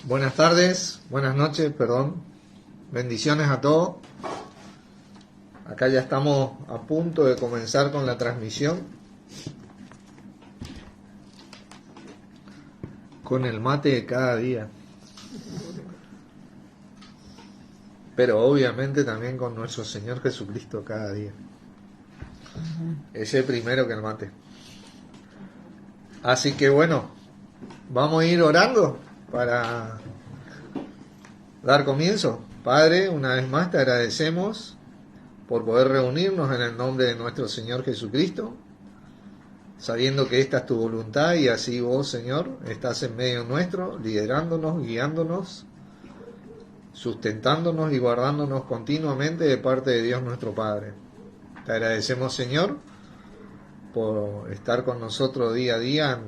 Buenas tardes, buenas noches, perdón. Bendiciones a todos. Acá ya estamos a punto de comenzar con la transmisión. Con el mate de cada día. Pero obviamente también con nuestro Señor Jesucristo cada día. Ese primero que el mate. Así que bueno, vamos a ir orando para dar comienzo. Padre, una vez más te agradecemos por poder reunirnos en el nombre de nuestro Señor Jesucristo, sabiendo que esta es tu voluntad y así vos, Señor, estás en medio nuestro, liderándonos, guiándonos, sustentándonos y guardándonos continuamente de parte de Dios nuestro Padre. Te agradecemos, Señor, por estar con nosotros día a día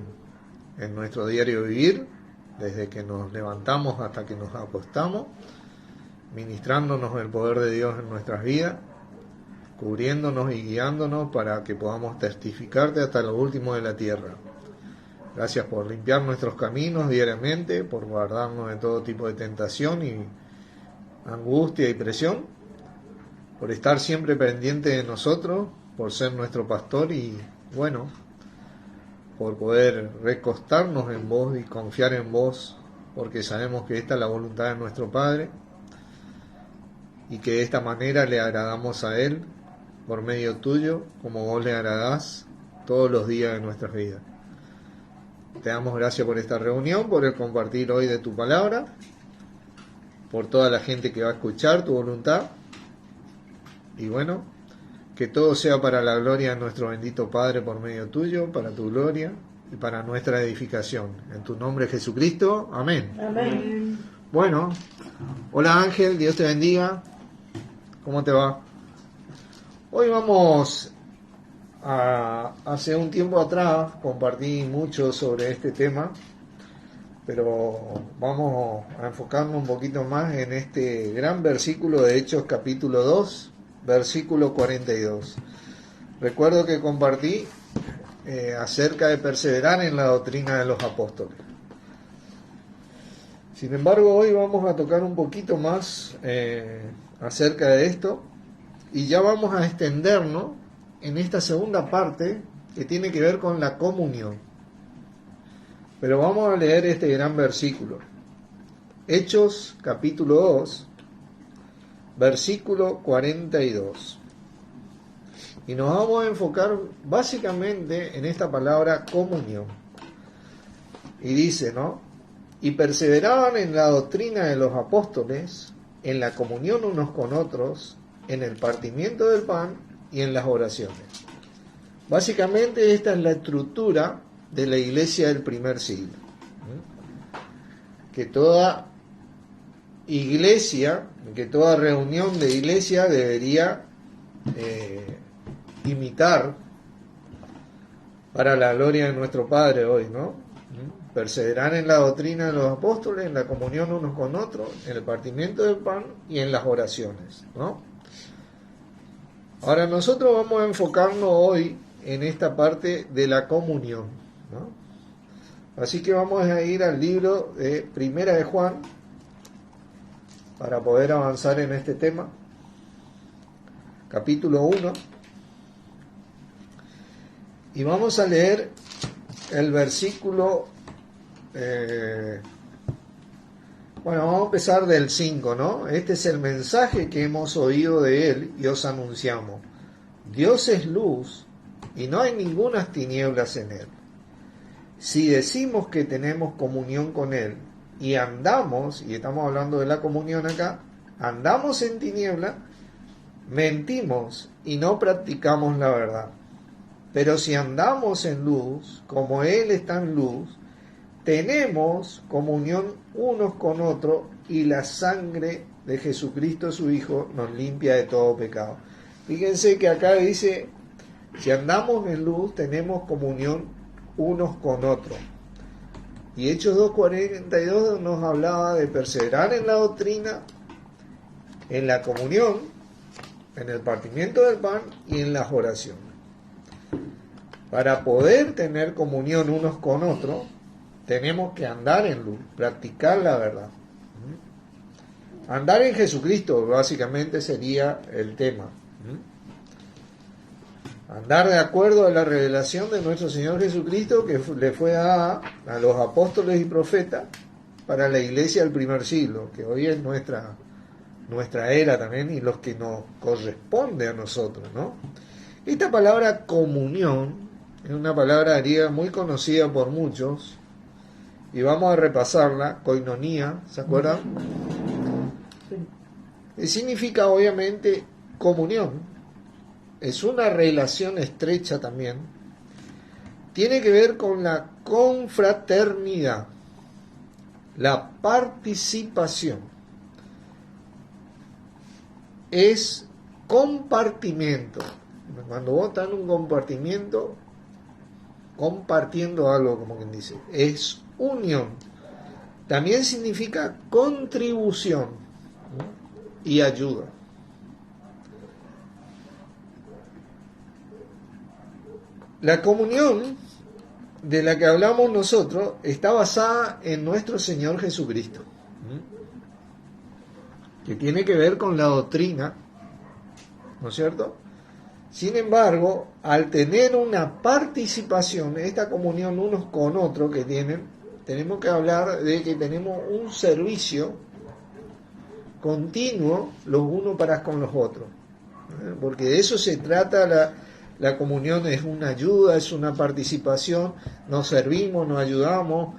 en nuestro diario vivir, desde que nos levantamos hasta que nos acostamos, ministrándonos el poder de Dios en nuestras vidas, cubriéndonos y guiándonos para que podamos testificarte hasta lo último de la tierra. Gracias por limpiar nuestros caminos diariamente, por guardarnos de todo tipo de tentación y angustia y presión, por estar siempre pendiente de nosotros, por ser nuestro pastor y, bueno, por poder recostarnos en vos y confiar en vos, porque sabemos que esta es la voluntad de nuestro Padre y que de esta manera le agradamos a Él por medio tuyo, como vos le agradás todos los días de nuestras vidas. Te damos gracias por esta reunión, por el compartir hoy de tu palabra, por toda la gente que va a escuchar tu voluntad. Y bueno, que todo sea para la gloria de nuestro bendito Padre por medio tuyo, para tu gloria y para nuestra edificación. En tu nombre, Jesucristo. Amén. Amén. Bueno, hola Ángel, Dios te bendiga. ¿Cómo te va? Hoy vamos hace un tiempo atrás compartí mucho sobre este tema, pero vamos a enfocarnos un poquito más en este gran versículo de Hechos capítulo 2, versículo 42. Recuerdo que compartí acerca de perseverar en la doctrina de los apóstoles. Sin embargo, hoy vamos a tocar un poquito más acerca de esto y ya vamos a extendernos en esta segunda parte que tiene que ver con la comunión. Pero vamos a leer este gran versículo. Hechos capítulo 2, versículo 42. Y nos vamos a enfocar básicamente en esta palabra comunión. Y dice, ¿no? Y perseveraban en la doctrina de los apóstoles, en la comunión unos con otros, en el partimiento del pan y en las oraciones. Básicamente esta es la estructura de la iglesia del primer siglo. Que toda iglesia, que toda reunión de iglesia debería imitar para la gloria de nuestro Padre hoy, ¿no? Perseverar en la doctrina de los apóstoles, en la comunión unos con otros, en el partimiento del pan y en las oraciones, ¿no? Ahora nosotros vamos a enfocarnos hoy en esta parte de la comunión, ¿no? Así que vamos a ir al libro de Primera de Juan para poder avanzar en este tema. Capítulo 1. Y vamos a leer el versículo, vamos a empezar del 5, ¿no? Este es el mensaje que hemos oído de Él y os anunciamos. Dios es luz y no hay ninguna tinieblas en Él. Si decimos que tenemos comunión con Él y andamos, y estamos hablando de la comunión acá, andamos en tiniebla, mentimos y no practicamos la verdad. Pero si andamos en luz, como Él está en luz, tenemos comunión unos con otros y la sangre de Jesucristo su Hijo nos limpia de todo pecado. Fíjense que acá dice, si andamos en luz, tenemos comunión unos con otros. Y Hechos 2:42 nos hablaba de perseverar en la doctrina, en la comunión, en el partimiento del pan y en las oraciones. Para poder tener comunión unos con otros, tenemos que andar en luz, practicar la verdad. Andar en Jesucristo básicamente sería el tema. Andar de acuerdo a la revelación de nuestro Señor Jesucristo que le fue dada a los apóstoles y profetas para la iglesia del primer siglo, que hoy es nuestra era también y los que nos corresponde a nosotros, ¿no? Esta palabra comunión es una palabra griega muy conocida por muchos y vamos a repasarla. Koinonía, ¿se acuerdan? Sí. Significa obviamente comunión. Es una relación estrecha también. Tiene que ver con la confraternidad, la participación. Es compartimiento. Cuando vos estás en un compartimiento, compartiendo algo, como quien dice, es unión. También significa contribución, ¿no? Y ayuda. La comunión de la que hablamos nosotros está basada en nuestro Señor Jesucristo, que tiene que ver con la doctrina, ¿no es cierto? Sin embargo, al tener una participación, esta comunión unos con otros que tienen, tenemos que hablar de que tenemos un servicio continuo los unos para con los otros, porque de eso se trata. La comunión es una ayuda, es una participación, nos servimos, nos ayudamos,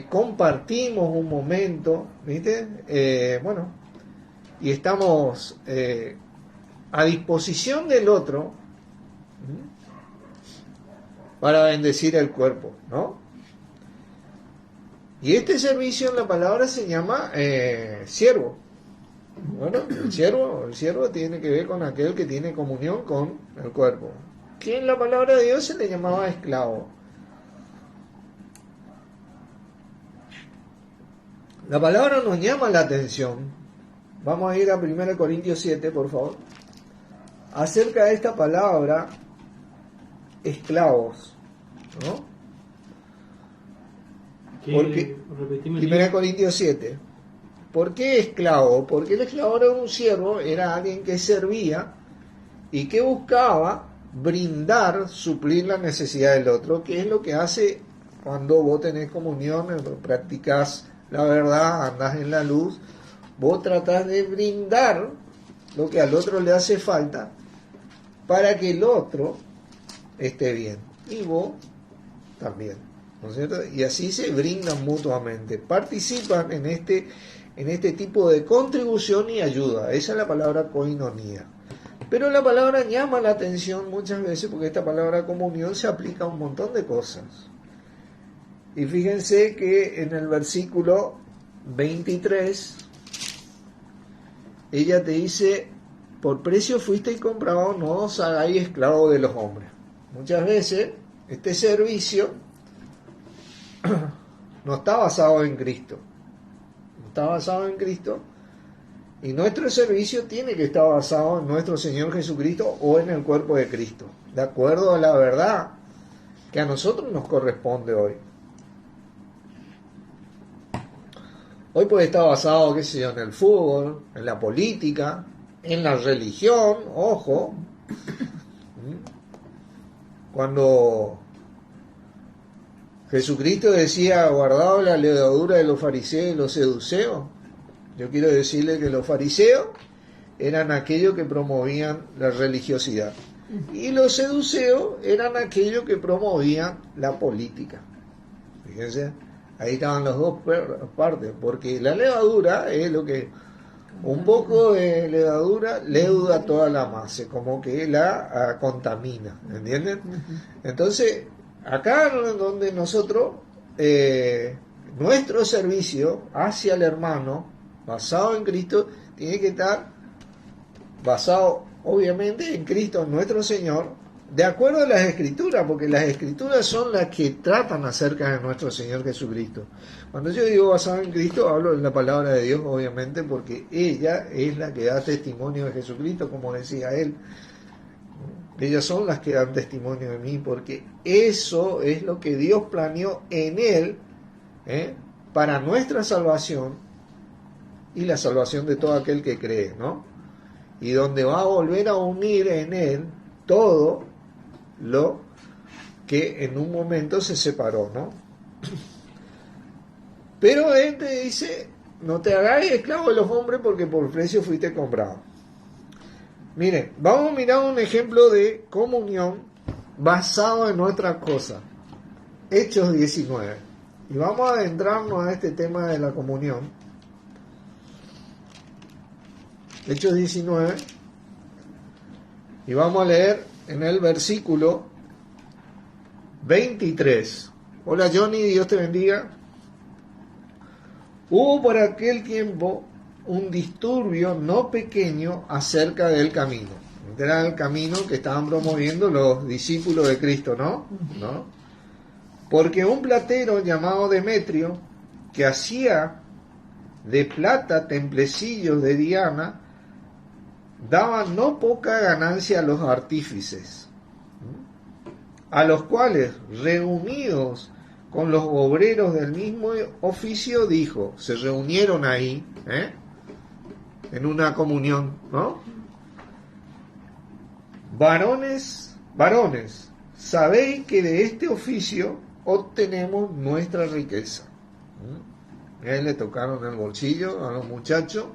compartimos un momento, ¿viste? Bueno, y estamos a disposición del otro para bendecir el cuerpo, ¿no? Y este servicio en la palabra se llama siervo. Bueno, el siervo tiene que ver con aquel que tiene comunión con el cuerpo, que en la palabra de Dios se le llamaba esclavo. La palabra nos llama la atención. Vamos a ir a 1 Corintios 7, por favor, acerca de esta palabra esclavos, ¿no? Porque 1 Corintios 7. ¿Por qué esclavo? Porque el esclavo era un siervo, era alguien que servía y que buscaba brindar, suplir la necesidad del otro, que es lo que hace cuando vos tenés comunión, practicás la verdad, andás en la luz, vos tratás de brindar lo que al otro le hace falta para que el otro esté bien y vos también, ¿no es cierto? Y así se brindan mutuamente, participan en este tipo de contribución y ayuda. Esa es la palabra koinonía. Pero la palabra llama la atención muchas veces porque esta palabra comunión se aplica a un montón de cosas. Y fíjense que en el versículo 23 ella te dice: por precio fuisteis comprados, no os hagáis esclavos de los hombres. Muchas veces este servicio no está basado en Cristo. Está basado en Cristo, y nuestro servicio tiene que estar basado en nuestro Señor Jesucristo o en el cuerpo de Cristo, de acuerdo a la verdad que a nosotros nos corresponde hoy. Hoy puede estar basado, qué sé yo, en el fútbol, en la política, en la religión, ojo. Cuando Jesucristo decía: guardado la levadura de los fariseos y los seduceos, yo quiero decirle que los fariseos eran aquellos que promovían la religiosidad y los seduceos eran aquellos que promovían la política. Fíjense, ahí estaban las dos partes, porque la levadura es lo que un poco de levadura leuda toda la masa, como que la contamina, ¿entienden? Entonces, acá donde nosotros, nuestro servicio hacia el hermano, basado en Cristo, tiene que estar basado obviamente en Cristo, nuestro Señor, de acuerdo a las Escrituras, porque las Escrituras son las que tratan acerca de nuestro Señor Jesucristo. Cuando yo digo basado en Cristo, hablo de la palabra de Dios, obviamente, porque ella es la que da testimonio de Jesucristo, como decía él. Ellas son las que dan testimonio de mí, porque eso es lo que Dios planeó en él para nuestra salvación y la salvación de todo aquel que cree, ¿no? Y donde va a volver a unir en él todo lo que en un momento se separó, ¿no? Pero él te dice, no te hagáis esclavo de los hombres porque por precio fuiste comprado. Miren, vamos a mirar un ejemplo de comunión basado en otra cosa. Hechos 19. Y vamos a adentrarnos a este tema de la comunión. Hechos 19. Y vamos a leer en el versículo 23. Hola Johnny, Dios te bendiga. Hubo por aquel tiempo un disturbio no pequeño acerca del camino. Era el camino que estaban promoviendo los discípulos de Cristo, ¿no? Porque un platero llamado Demetrio, que hacía de plata templecillos de Diana, daba no poca ganancia a los artífices, a los cuales, reunidos con los obreros del mismo oficio, dijo, se reunieron ahí, en una comunión, ¿no? Varones, sabéis que de este oficio obtenemos nuestra riqueza. A él le tocaron el bolsillo a los muchachos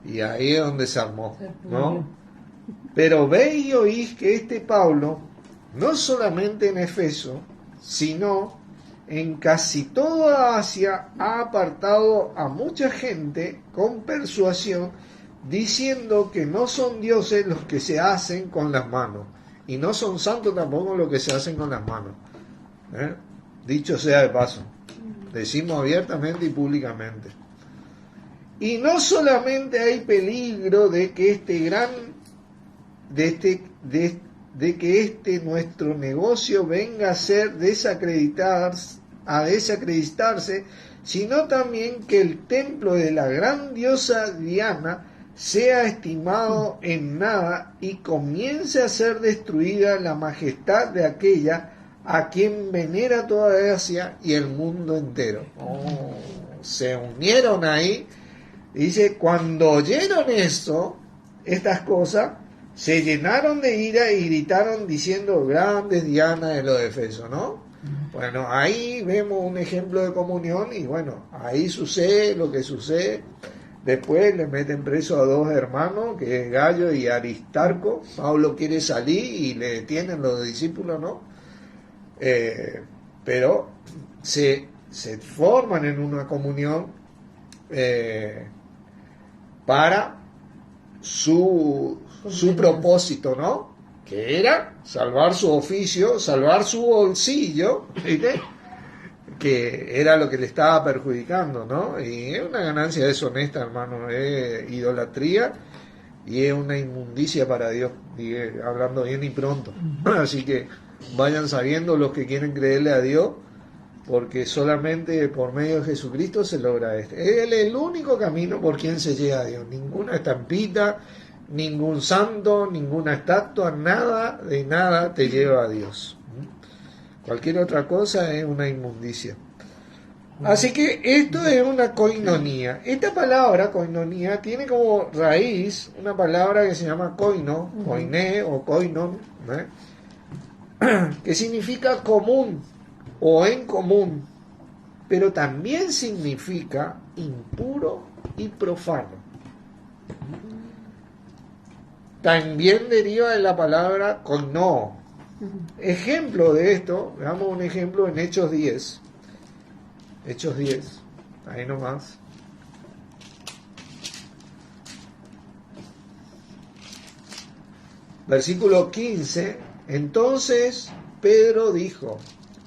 y ahí es donde se armó, ¿no? Pero veis y oís que este Pablo, no solamente en Efeso, sino en casi toda Asia, ha apartado a mucha gente con persuasión, diciendo que no son dioses los que se hacen con las manos, y no son santos tampoco los que se hacen con las manos. Dicho sea de paso, decimos abiertamente y públicamente. Y no solamente hay peligro de que nuestro negocio venga a ser desacreditarse, sino también que el templo de la gran diosa Diana sea estimado en nada y comience a ser destruida la majestad de aquella a quien venera toda Asia y el mundo entero. Se unieron ahí. Dice, cuando oyeron estas cosas, se llenaron de ira y gritaron diciendo, grandes Diana de los Efesios, ¿no? Bueno, ahí vemos un ejemplo de comunión y bueno, ahí sucede lo que sucede. Después le meten preso a dos hermanos, que es Gallo y Aristarco. Pablo quiere salir y le detienen los discípulos, ¿no? Pero se forman en una comunión para su propósito, ¿no? Que era salvar su oficio, salvar su bolsillo, ¿viste? Que era lo que le estaba perjudicando, ¿no? Y es una ganancia deshonesta, hermano, es idolatría y es una inmundicia para Dios, hablando bien y pronto. Así que vayan sabiendo los que quieren creerle a Dios, porque solamente por medio de Jesucristo se logra esto. Él es el único camino por quien se llega a Dios. Ninguna estampita, ningún santo, ninguna estatua, nada de nada te lleva a Dios. Cualquier otra cosa es una inmundicia. Así que esto es una koinonía. Esta palabra, koinonía, tiene como raíz una palabra que se llama koino, koiné o koinon, que significa común o en común, pero también significa impuro y profano. También deriva de la palabra koinó. Ejemplo de esto, veamos un ejemplo en Hechos 10. Hechos 10, ahí nomás. Versículo 15. Entonces Pedro dijo,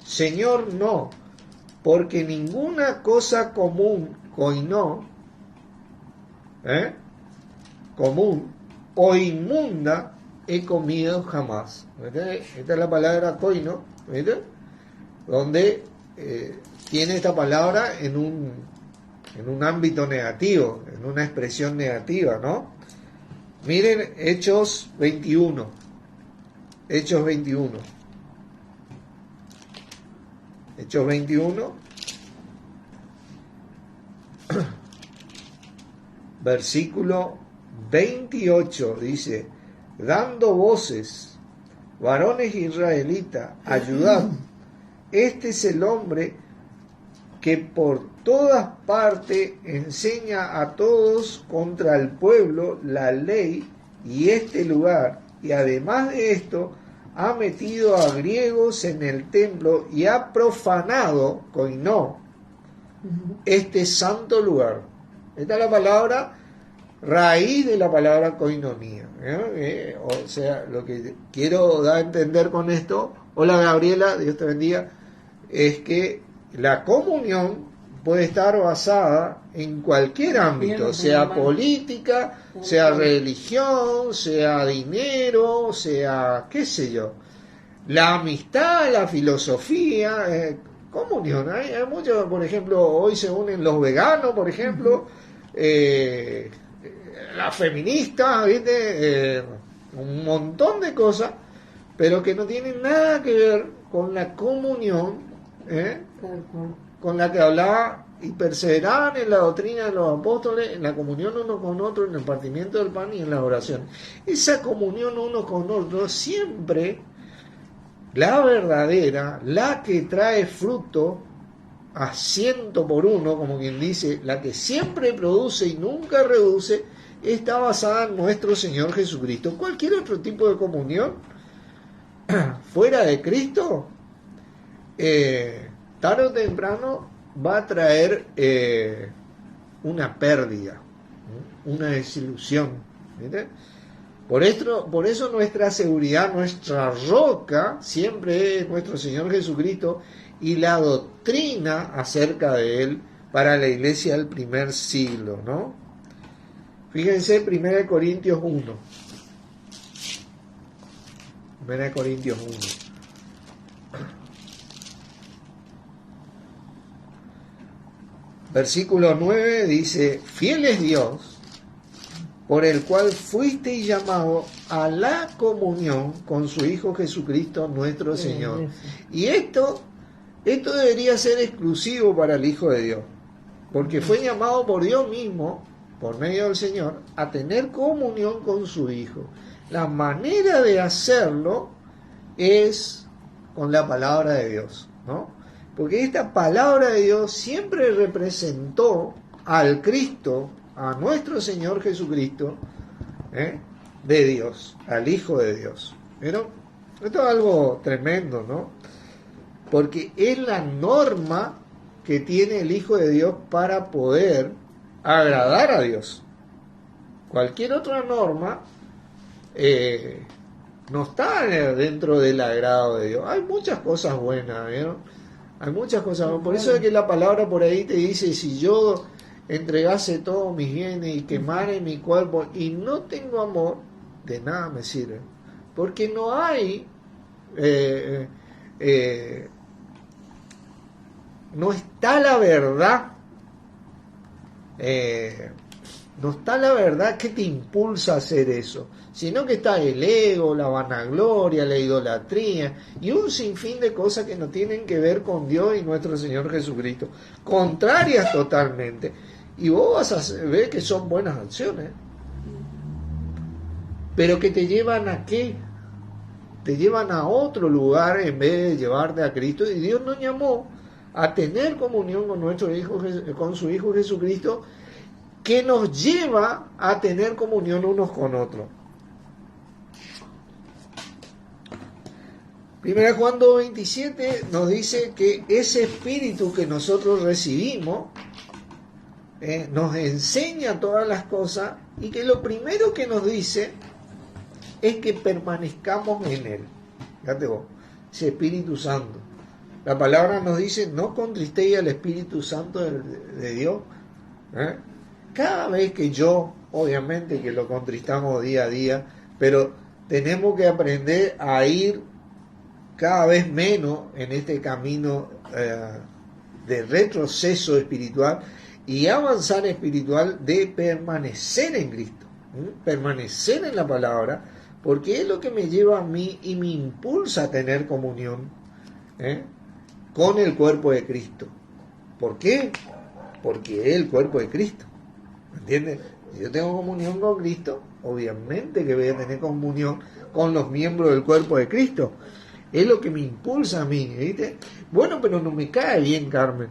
Señor, no, porque ninguna cosa común, koinó, común o inmunda he comido jamás. Esta es la palabra koino, ¿viste? Donde tiene esta palabra en un ámbito negativo, en una expresión negativa, ¿no? Miren Hechos 21. Hechos 21. Hechos 21. versículo 28 dice: dando voces, varones israelitas, ayudad. Este es el hombre que por todas partes enseña a todos contra el pueblo la ley y este lugar. Y además de esto, ha metido a griegos en el templo y ha profanado, koinó, este santo lugar. Esta es la palabra raíz de la palabra koinonía. O sea, lo que quiero dar a entender con esto, hola Gabriela, Dios te bendiga, es que la comunión puede estar basada en cualquier ámbito, sea política, sea religión, sea dinero, sea qué sé yo, la amistad, la filosofía, comunión. Hay muchos, por ejemplo, hoy se unen los veganos, por ejemplo, las feministas, ¿viste? Un montón de cosas, pero que no tienen nada que ver con la comunión, con la que hablaba y perseveraban en la doctrina de los apóstoles, en la comunión uno con otro, en el partimiento del pan y en la oración. Esa comunión uno con otro siempre, la verdadera, la que trae fruto a 100%, como quien dice, la que siempre produce y nunca reduce, está basada en nuestro Señor Jesucristo. Cualquier otro tipo de comunión fuera de Cristo, tarde o temprano va a traer una pérdida, una desilusión. ¿Viste? Por eso nuestra seguridad, nuestra roca, siempre es nuestro Señor Jesucristo y la doctrina acerca de Él para la iglesia del primer siglo, ¿no? Fíjense 1 Corintios 1. 1 Corintios 1. Versículo 9 dice: fiel es Dios, por el cual fuisteis llamados a la comunión con su Hijo Jesucristo nuestro Señor. Y esto debería ser exclusivo para el Hijo de Dios, porque fue llamado por Dios mismo, por medio del Señor, a tener comunión con su Hijo. La manera de hacerlo es con la palabra de Dios, ¿no? Porque esta palabra de Dios siempre representó al Cristo, a nuestro Señor Jesucristo, de Dios, al Hijo de Dios. ¿Pero? Esto es algo tremendo, ¿no? Porque es la norma que tiene el Hijo de Dios para poder agradar a Dios. Cualquier otra norma no está dentro del agrado de Dios. Hay muchas cosas buenas, ¿vieron? Hay muchas cosas buenas. Por eso es que la palabra por ahí te dice: si yo entregase todos mis bienes y quemare mi cuerpo y no tengo amor, de nada me sirve. Porque no hay no está la verdad, no está la verdad que te impulsa a hacer eso, sino que está el ego, la vanagloria, la idolatría y un sinfín de cosas que no tienen que ver con Dios y nuestro Señor Jesucristo, contrarias totalmente. Y vos vas a ver que son buenas acciones, pero que te llevan ¿a qué? Te llevan a otro lugar en vez de llevarte a Cristo. Y Dios nos llamó a tener comunión con nuestro Hijo, con su Hijo Jesucristo, que nos lleva a tener comunión unos con otros. 1 Juan 2:27 nos dice que ese espíritu que nosotros recibimos nos enseña todas las cosas, y que lo primero que nos dice es que permanezcamos en Él. Fíjate vos, ese Espíritu Santo. La palabra nos dice: no contristéis al Espíritu Santo de Dios. Cada vez que obviamente que lo contristamos día a día, pero tenemos que aprender a ir cada vez menos en este camino de retroceso espiritual y avanzar espiritual, de permanecer en Cristo, permanecer en la palabra, porque es lo que me lleva a mí y me impulsa a tener comunión con el cuerpo de Cristo. ¿Por qué? porque es el cuerpo de Cristo. ¿Me entiendes? Si yo tengo comunión con Cristo, obviamente que voy a tener comunión con los miembros del cuerpo de Cristo. Es lo que me impulsa a mí, ¿viste? Bueno, pero no me cae bien, Carmen.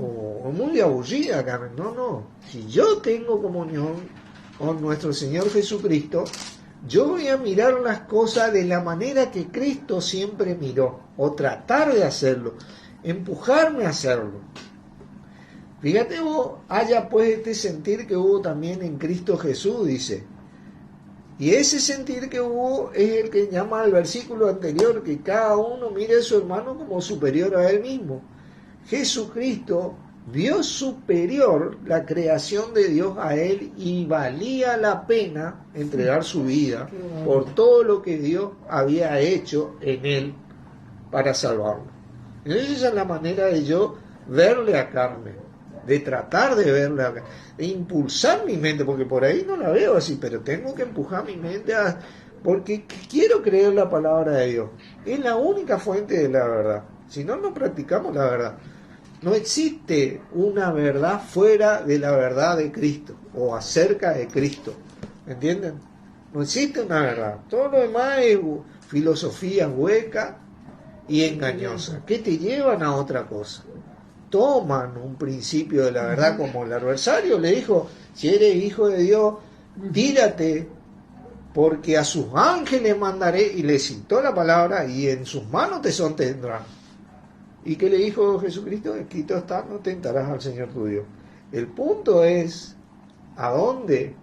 O muy aburrida, Carmen. No. Si yo tengo comunión con nuestro Señor Jesucristo, yo voy a mirar las cosas de la manera que Cristo siempre miró, o tratar de hacerlo, empujarme a hacerlo. Fíjate vos, haya pues este sentir que hubo también en Cristo Jesús, dice. Y ese sentir que hubo es el que llama al versículo anterior, que cada uno mire a su hermano como superior a él mismo. Jesucristo vio superior la creación de Dios a él y valía la pena entregar su vida por todo lo que Dios había hecho en él para salvarlo. Entonces esa es la manera de yo verle a Carmen, de tratar de verla, de impulsar mi mente, porque por ahí no la veo así, pero tengo que empujar mi mente porque quiero creer la palabra de Dios. Es la única fuente de la verdad. Si no, no practicamos la verdad. No existe una verdad fuera de la verdad de Cristo o acerca de Cristo. ¿Me entienden? No existe una verdad. Todo lo demás es filosofía hueca y engañosa, que te llevan a otra cosa. Toman un principio de la verdad, como el adversario le dijo: si eres hijo de Dios, tírate, porque a sus ángeles mandaré, y le citó la palabra, y en sus manos te sostendrán. ¿Y qué le dijo Jesucristo? Escrito está: no tentarás al Señor tu Dios. El punto es a dónde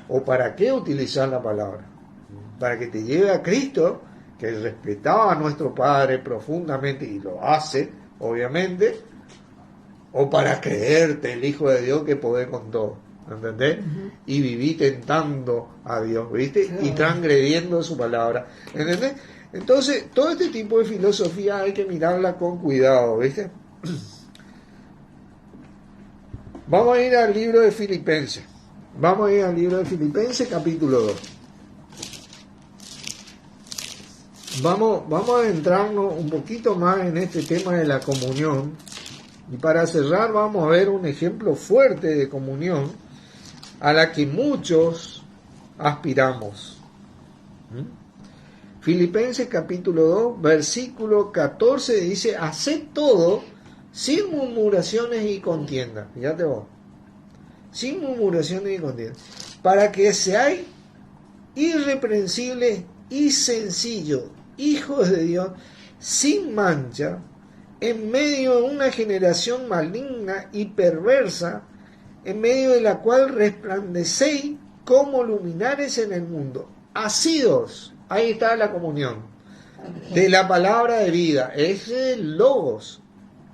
o para qué utilizar la palabra. Para que te lleve a Cristo, que respetaba a nuestro Padre profundamente y lo hace, obviamente, o para creerte el Hijo de Dios que podés con todo, ¿entendés? Y viví tentando a Dios, ¿viste? Y transgrediendo su palabra, ¿entendés? Entonces, todo este tipo de filosofía hay que mirarla con cuidado, ¿viste? Vamos a ir al libro de Filipenses. Vamos a ir al libro de Filipenses, capítulo 2. Vamos a adentrarnos un poquito más en este tema de la comunión. Y para cerrar vamos a ver un ejemplo fuerte de comunión a la que muchos aspiramos. Filipenses capítulo 2, versículo 14 dice: haced todo sin murmuraciones y contiendas. Fíjate vos. Sin murmuraciones y contiendas. Para que seáis irreprensibles y sencillos, hijos de Dios, sin mancha, en medio de una generación maligna y perversa, en medio de la cual resplandecéis como luminares en el mundo. Asidos, ahí está la comunión, de la palabra de vida. Ese es el Logos,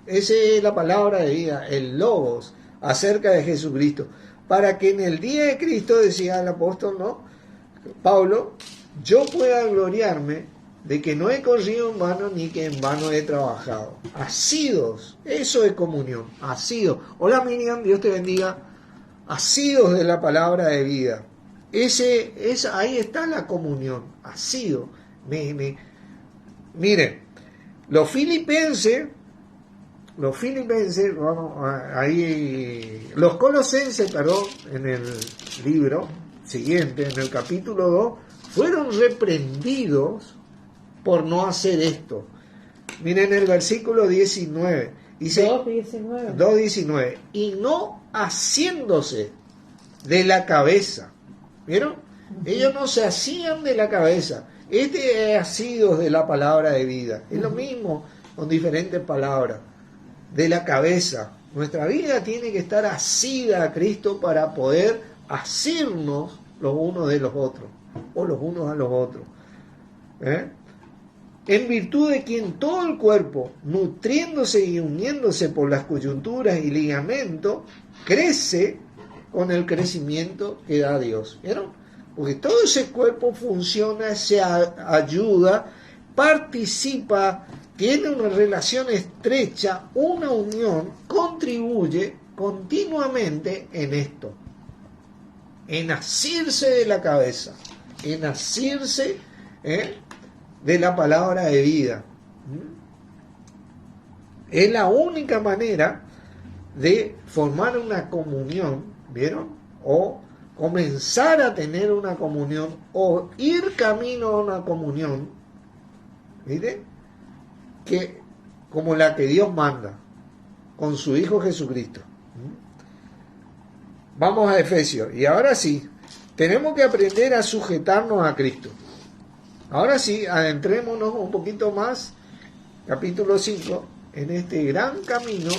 esa es la palabra de vida, el Logos, acerca de Jesucristo. Para que en el día de Cristo, decía el apóstol, ¿no?, Pablo, yo pueda gloriarme de que no he corrido en vano ni que en vano he trabajado. Asidos, eso es comunión, asidos. Hola Miriam, Dios te bendiga. Asidos de la palabra de vida. Ahí está la comunión, asido. Miren, los filipenses, los colosenses, en el libro siguiente, en el capítulo 2, fueron reprendidos por no hacer esto. Miren el versículo 19. Dice 2:19. Y no haciéndose de la cabeza. ¿Vieron? Ellos no se hacían de la cabeza. Este es asidos de la palabra de vida. Es lo mismo con diferentes palabras. De la cabeza. Nuestra vida tiene que estar asida a Cristo para poder asirnos los unos de los otros. O los unos a los otros. En virtud de quien todo el cuerpo, nutriéndose y uniéndose por las coyunturas y ligamentos, crece con el crecimiento que da Dios. ¿Vieron? Porque todo ese cuerpo funciona, se ayuda, participa, tiene una relación estrecha, una unión, contribuye continuamente en esto. En asirse de la cabeza, en asirse de la palabra de vida. Es la única manera de formar una comunión, ¿vieron? O comenzar a tener una comunión, o ir camino a una comunión, ¿viste? Que, como la que Dios manda, con su Hijo Jesucristo. Vamos a Efesios, y ahora sí, tenemos que aprender a sujetarnos a Cristo. Ahora sí, adentrémonos un poquito más, capítulo 5, en este gran camino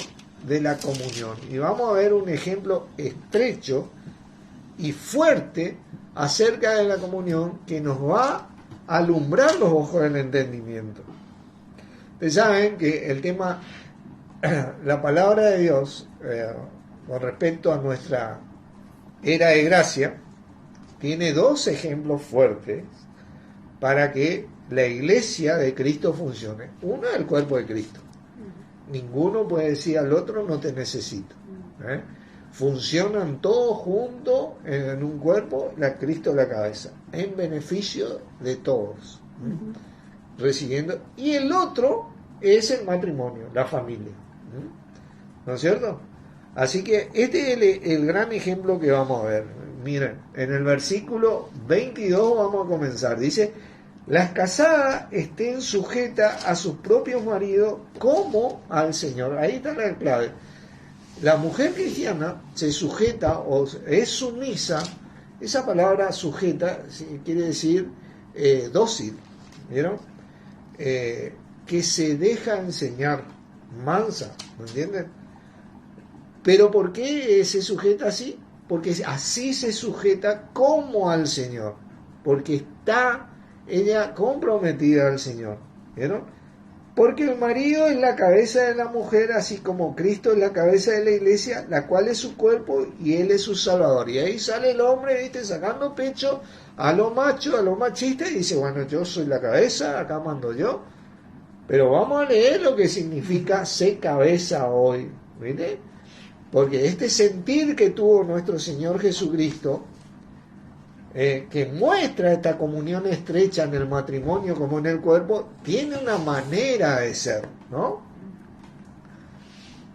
de la comunión. Y vamos a ver un ejemplo estrecho y fuerte acerca de la comunión que nos va a alumbrar los ojos del entendimiento. Ustedes saben que el tema, la palabra de Dios, con respecto a nuestra era de gracia, tiene dos ejemplos fuertes para que la iglesia de Cristo funcione. Uno es el cuerpo de Cristo. Ninguno puede decir al otro no te necesito. Funcionan todos juntos en un cuerpo, Cristo la cabeza, en beneficio de todos. Recibiendo. Y el otro es el matrimonio, la familia. ¿No es cierto? Así que este es el gran ejemplo que vamos a ver. Miren, en el versículo 22 vamos a comenzar. Dice: las casadas estén sujetas a sus propios maridos como al Señor. Ahí está la clave. La mujer cristiana se sujeta o es sumisa. Esa palabra sujeta quiere decir dócil. ¿Vieron? Que se deja enseñar, mansa. ¿Me entienden? Pero ¿por qué se sujeta así? Porque así se sujeta como al Señor. Porque está ella comprometida al Señor. ¿Vieron? Porque el marido es la cabeza de la mujer, así como Cristo es la cabeza de la iglesia, la cual es su cuerpo y Él es su Salvador. Y ahí sale el hombre, ¿viste? Sacando pecho a lo macho, a lo machista, y dice: bueno, yo soy la cabeza, acá mando yo. Pero vamos a leer lo que significa ser cabeza hoy, ¿viste? Porque este sentir que tuvo nuestro Señor Jesucristo, que muestra esta comunión estrecha en el matrimonio como en el cuerpo, tiene una manera de ser, ¿no?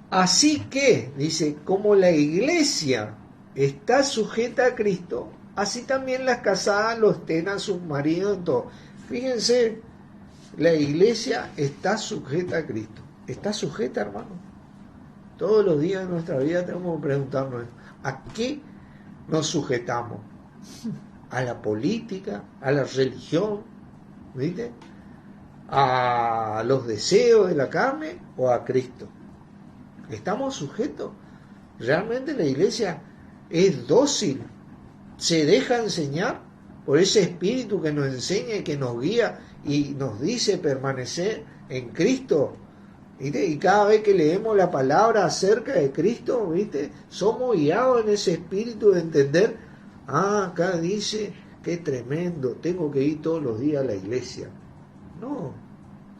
Así que, dice, como la iglesia está sujeta a Cristo, así también las casadas lo estén a sus maridos en todo. Fíjense, la iglesia está sujeta a Cristo. ¿Está sujeta, hermano? Todos los días de nuestra vida tenemos que preguntarnos: ¿a qué nos sujetamos? ¿A la política? ¿A la religión? ¿Viste? ¿A los deseos de la carne o a Cristo? ¿Estamos sujetos? ¿Realmente la iglesia es dócil? ¿Se deja enseñar por ese espíritu que nos enseña y que nos guía y nos dice permanecer en Cristo? ¿Viste? Y cada vez que leemos la palabra acerca de Cristo, ¿viste? Somos guiados en ese espíritu de entender: acá dice que tremendo, tengo que ir todos los días a la iglesia. No,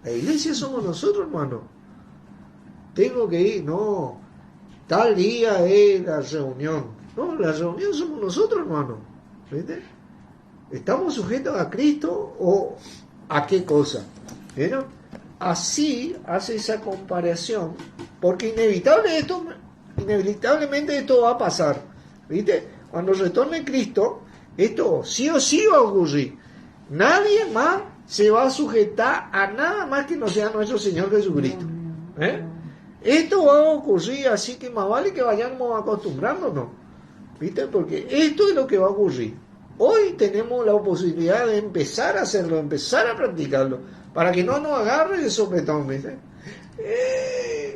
la iglesia somos nosotros, hermano. Tengo que ir, no, tal día es la reunión. No, la reunión somos nosotros, hermano. ¿Viste? ¿Estamos sujetos a Cristo o a qué cosa? ¿Vieron? Así hace esa comparación, porque inevitablemente esto va a pasar. ¿Viste? Cuando retorne Cristo, esto sí o sí va a ocurrir. Nadie más se va a sujetar a nada más que no sea nuestro Señor Jesucristo. Esto va a ocurrir, así que más vale que vayamos acostumbrándonos. ¿Viste? Porque esto es lo que va a ocurrir. Hoy tenemos la posibilidad de empezar a hacerlo, empezar a practicarlo, para que no nos agarre el sopetón. ¿Viste?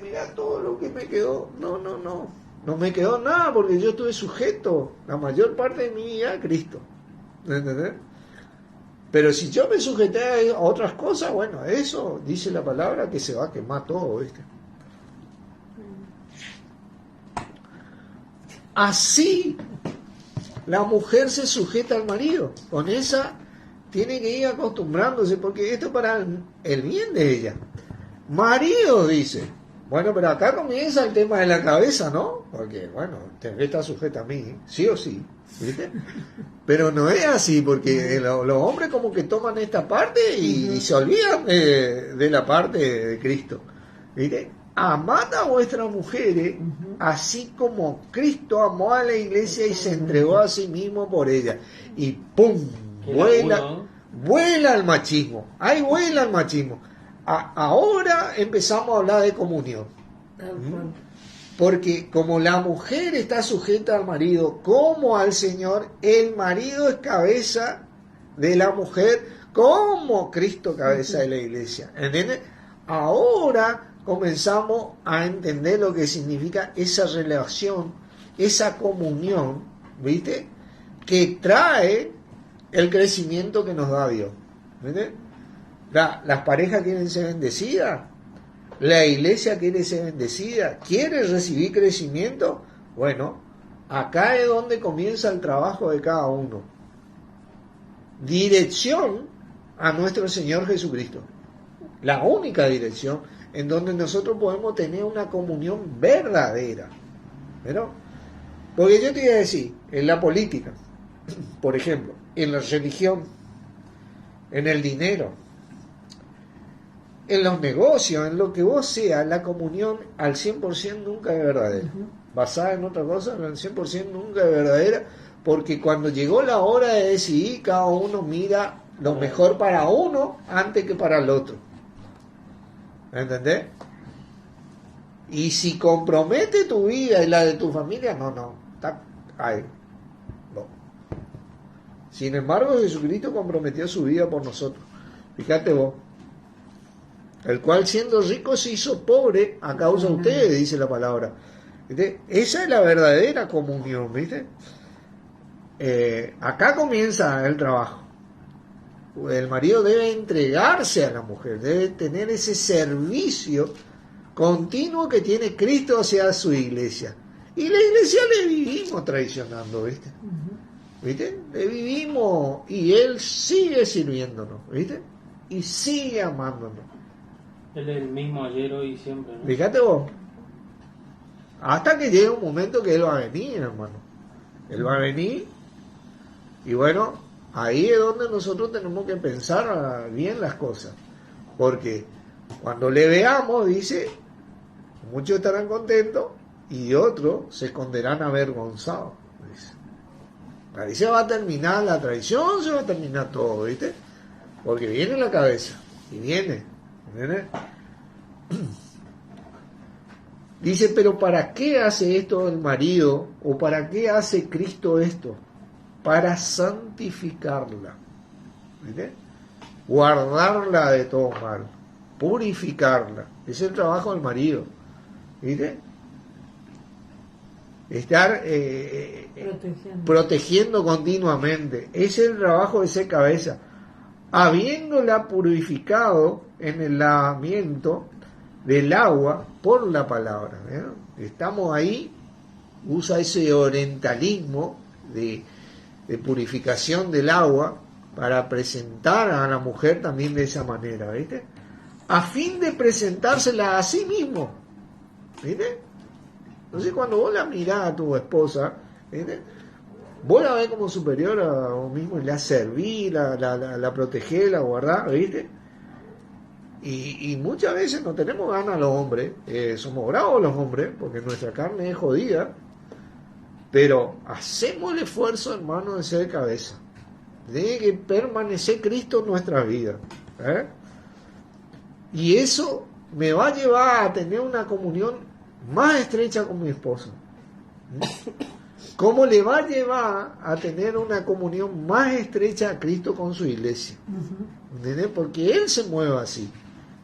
Mira todo lo que me quedó. No me quedó nada, porque yo estuve sujeto la mayor parte de mi vida a Cristo. ¿Entendés? Pero si yo me sujeté a otras cosas, bueno, eso dice la palabra que se va a quemar todo, ¿viste? Así la mujer se sujeta al marido. Con esa tiene que ir acostumbrándose, porque esto es para el bien de ella. Marido, dice: bueno, pero acá comienza el tema de la cabeza, ¿no? Porque, bueno, tenés que estar sujeta a mí, sí o sí, ¿viste? Pero no es así, porque los hombres como que toman esta parte y se olvidan de la parte de Cristo, ¿viste? amad a vuestras mujeres, así como Cristo amó a la iglesia y se entregó a sí mismo por ella. Y ¡pum! Vuela el machismo. Ahí vuela el machismo. Ahora empezamos a hablar de comunión. Porque como la mujer está sujeta al marido como al Señor, el marido es cabeza de la mujer como Cristo cabeza de la iglesia. ¿Entiendes? Ahora comenzamos a entender lo que significa esa relación, esa comunión, ¿viste? Que trae el crecimiento que nos da Dios. ¿Viste? Las parejas quieren ser bendecidas, la iglesia quiere ser bendecida, quiere recibir crecimiento. Bueno, acá es donde comienza el trabajo de cada uno. Dirección a nuestro Señor Jesucristo. La única dirección en donde nosotros podemos tener una comunión verdadera. ¿Pero? Porque yo te iba a decir, en la política, por ejemplo, en la religión, en el dinero, en los negocios, en lo que vos seas, la comunión al 100% nunca es verdadera. Basada en otra cosa, al 100% nunca es verdadera, porque cuando llegó la hora de decidir, cada uno mira lo mejor para uno antes que para el otro. ¿Entendés? Y si compromete tu vida y la de tu familia, no, está ahí. No. Sin embargo, Jesucristo comprometió su vida por nosotros. Fíjate vos. El cual siendo rico se hizo pobre a causa de ustedes, dice la palabra. ¿Viste? Esa es la verdadera comunión, ¿viste? Acá comienza el trabajo. El marido debe entregarse a la mujer, debe tener ese servicio continuo que tiene Cristo hacia su iglesia. Y la iglesia le vivimos traicionando, ¿viste? ¿Viste? Le vivimos y Él sigue sirviéndonos, ¿viste? Y sigue amándonos. Él es el mismo ayer, hoy y siempre, ¿no? Fíjate vos. Hasta que llegue un momento que Él va a venir, hermano. Él va a venir y bueno, ahí es donde nosotros tenemos que pensar bien las cosas. Porque cuando le veamos, dice, muchos estarán contentos y otros se esconderán avergonzados. Dice. Ahí se va a terminar la traición, se va a terminar todo, ¿viste? Porque viene la cabeza y viene. Dice, pero ¿para qué hace esto el marido? ¿O para qué hace Cristo esto? Para santificarla, ¿viste? Guardarla de todo mal, purificarla. Es el trabajo del marido, ¿viste? Estar protegiendo continuamente. Ese es el trabajo de ser cabeza. Habiéndola purificado en el lavamiento del agua por la palabra. Estamos ahí, usa ese orientalismo de purificación del agua para presentar a la mujer también de esa manera, ¿viste? A fin de presentársela a sí mismo, ¿viste? Entonces cuando vos la mirás a tu esposa, ¿viste? Vos la ves como superior a vos mismo y la servís, la protegés, la guardás, ¿viste? Y muchas veces no tenemos ganas los hombres, somos bravos los hombres, porque nuestra carne es jodida, pero hacemos el esfuerzo, hermano, de ser cabeza. Tiene que permanecer Cristo en nuestra vida. Y eso me va a llevar a tener una comunión más estrecha con mi esposo. ¿Cómo le va a llevar a tener una comunión más estrecha a Cristo con su iglesia? ¿Entendés? Porque Él se mueve así.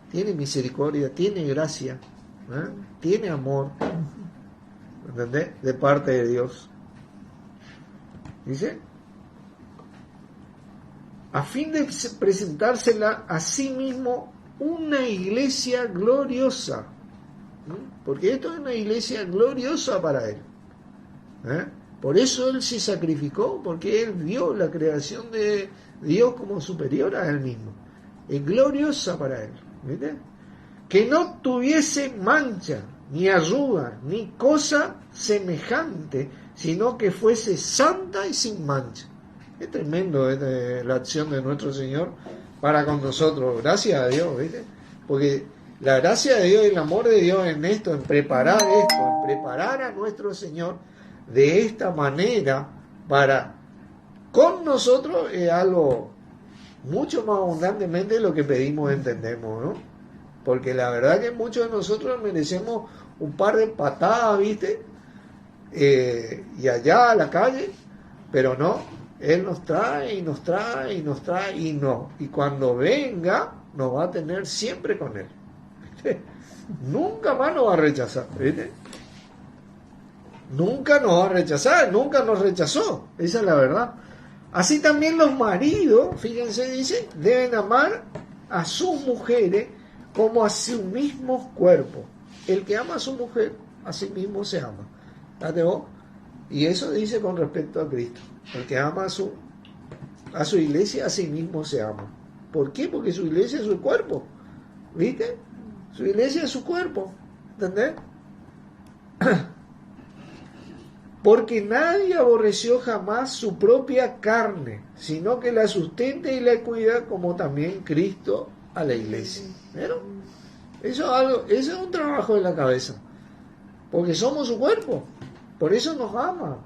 Tiene misericordia, tiene gracia, tiene amor. ¿Entendés? De parte de Dios. Dice, a fin de presentársela a sí mismo una iglesia gloriosa. Porque esto es una iglesia gloriosa para Él. Por eso Él se sacrificó, porque Él vio la creación de Dios como superior a Él mismo. Es gloriosa para Él. ¿Viste? Que no tuviese mancha, ni arruga, ni cosa semejante, sino que fuese santa y sin mancha. Es tremendo la acción de nuestro Señor para con nosotros, gracias a Dios, ¿viste? Porque La gracia de Dios y el amor de Dios en esto, en preparar a nuestro Señor de esta manera para con nosotros, es algo mucho más abundantemente de lo que pedimos, entendemos, ¿no? Porque la verdad que muchos de nosotros merecemos un par de patadas, ¿viste? Y allá a la calle, pero no, Él nos trae y nos trae y nos trae y no. Y cuando venga, nos va a tener siempre con Él. ¿Viste? Nunca más nos va a rechazar, ¿viste? Nunca nos va a rechazar, nunca nos rechazó, esa es la verdad. Así también los maridos, fíjense, dice, deben amar a sus mujeres como a su mismo cuerpo. El que ama a su mujer, a sí mismo se ama. ¿Date vos? Y eso dice con respecto a Cristo. El que ama a su iglesia, a sí mismo se ama. ¿Por qué? Porque su iglesia es su cuerpo. ¿Viste? Su iglesia es su cuerpo. ¿Entendés? Porque nadie aborreció jamás su propia carne, sino que la sustenta y la cuida, como también Cristo a la iglesia. ¿Vieron? Eso es un trabajo de la cabeza. Porque somos su cuerpo. Por eso nos ama.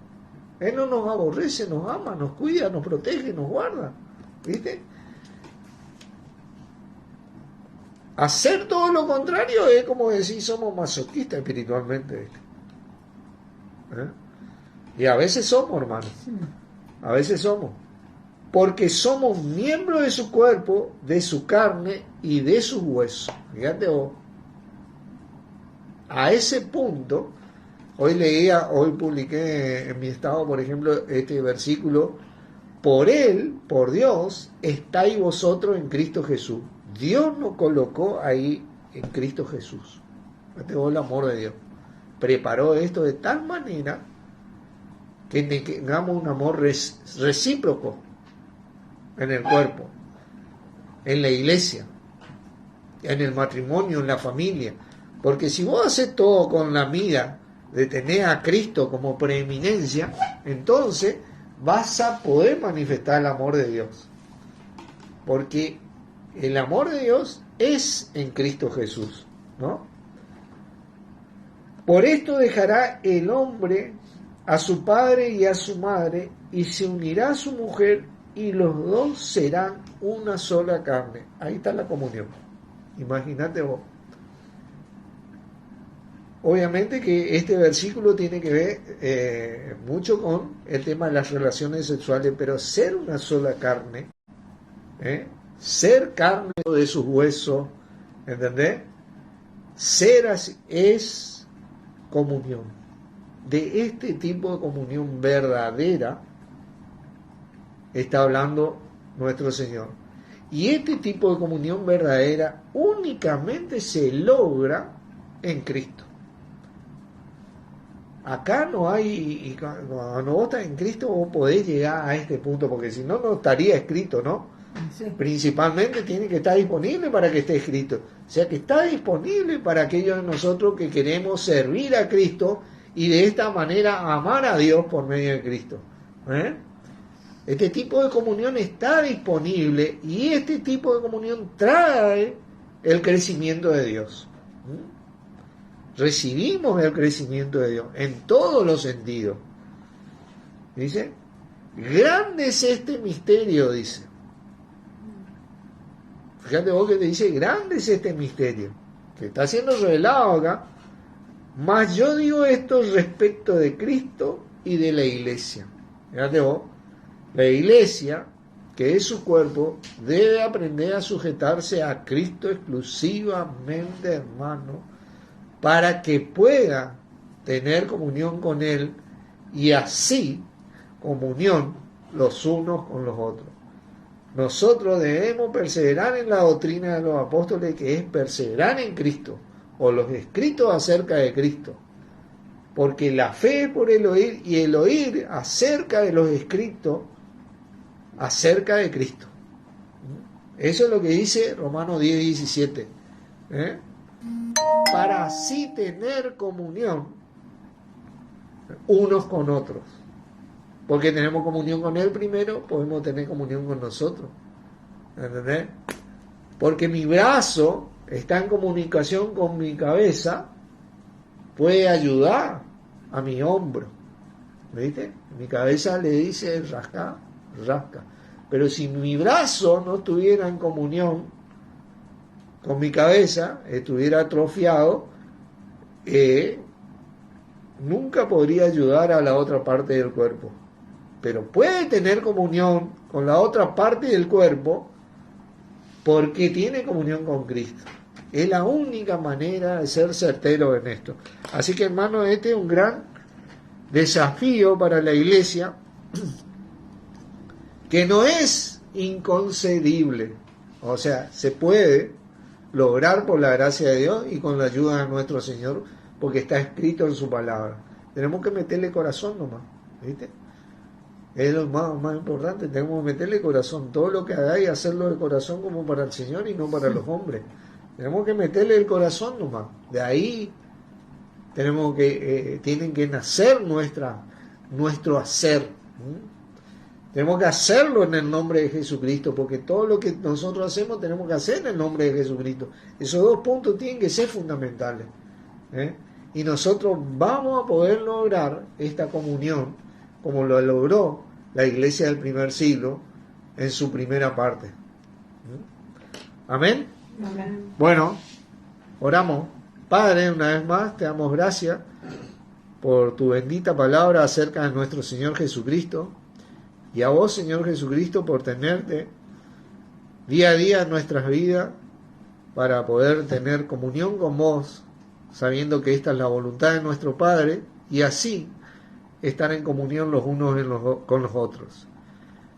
Él no nos aborrece, nos ama, nos cuida, nos protege, nos guarda. ¿Viste? Hacer todo lo contrario es como decir somos masoquistas espiritualmente. ¿Eh? Y a veces somos, hermanos. A veces somos. Porque somos miembros de su cuerpo, de su carne y de sus huesos. Fíjate vos. A ese punto, hoy publiqué en mi estado, por ejemplo, este versículo. Por Él, por Dios, estáis vosotros en Cristo Jesús. Dios nos colocó ahí en Cristo Jesús. Fíjate vos el amor de Dios. Preparó esto de tal manera que tengamos un amor recíproco en el cuerpo, en la iglesia, en el matrimonio, en la familia. Porque si vos haces todo con la mira de tener a Cristo como preeminencia, entonces vas a poder manifestar el amor de Dios. Porque el amor de Dios es en Cristo Jesús, ¿no? Por esto dejará el hombre a su padre y a su madre, y se unirá a su mujer, y los dos serán una sola carne. Ahí está la comunión. Imagínate vos. Obviamente que este versículo tiene que ver mucho con el tema de las relaciones sexuales, pero ser una sola carne, ser carne de sus huesos, ¿entendés? Ser así es comunión. De este tipo de comunión verdadera está hablando nuestro Señor. Y este tipo de comunión verdadera únicamente se logra en Cristo. Acá no hay, y cuando vos estás en Cristo vos podés llegar a este punto, porque si no, no estaría escrito, ¿no? Sí. Principalmente tiene que estar disponible para que esté escrito. O sea que está disponible para aquellos de nosotros que queremos servir a Cristo y de esta manera amar a Dios por medio de Cristo. Este tipo de comunión está disponible y este tipo de comunión trae el crecimiento de Dios. Recibimos el crecimiento de Dios en todos los sentidos. Dice, grande es este misterio, dice. Fíjate vos que te dice, grande es este misterio, que está siendo revelado acá. Mas yo digo esto respecto de Cristo y de la iglesia. Fíjate vos, la iglesia, que es su cuerpo, debe aprender a sujetarse a Cristo exclusivamente, hermano, para que pueda tener comunión con Él y así comunión los unos con los otros. Nosotros debemos perseverar en la doctrina de los apóstoles, que es perseverar en Cristo, o los escritos acerca de Cristo, porque la fe es por el oír y el oír acerca de los escritos acerca de Cristo. Eso es lo que dice Romanos 10:17. Para así tener comunión unos con otros. Porque tenemos comunión con Él primero, podemos tener comunión con nosotros. ¿Entendés? Porque mi brazo está en comunicación con mi cabeza, puede ayudar a mi hombro. ¿Viste? Mi cabeza le dice rasca, rasca. Pero si mi brazo no estuviera en comunión con mi cabeza, estuviera atrofiado, nunca podría ayudar a la otra parte del cuerpo. Pero puede tener comunión con la otra parte del cuerpo porque tiene comunión con Cristo. Es la única manera de ser certero en esto. Así que, hermano, este es un gran desafío para la iglesia, que no es inconcebible. O sea, se puede lograr por la gracia de Dios y con la ayuda de nuestro Señor, porque está escrito en su palabra. Tenemos que meterle corazón nomás, ¿viste? Es lo más importante, tenemos que meterle corazón. Todo lo que hagáis, hacerlo de corazón como para el Señor y no para los hombres. Tenemos que meterle el corazón nomás. De ahí tenemos que tienen que nacer nuestro hacer. Tenemos que hacerlo en el nombre de Jesucristo, porque todo lo que nosotros hacemos tenemos que hacer en el nombre de Jesucristo. Esos dos puntos tienen que ser fundamentales. Y nosotros vamos a poder lograr esta comunión como lo logró la iglesia del primer siglo en su primera parte. Amén. Amén. Bueno, oramos. Padre, una vez más te damos gracias por tu bendita palabra acerca de nuestro Señor Jesucristo, y a vos, Señor Jesucristo, por tenerte día a día en nuestras vidas para poder tener comunión con vos, sabiendo que esta es la voluntad de nuestro Padre, y así estar en comunión los unos con los otros.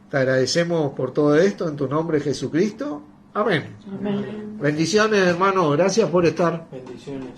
Te agradecemos por todo esto en tu nombre, Jesucristo. Amén. Amén. Bendiciones, hermano. Gracias por estar. Bendiciones.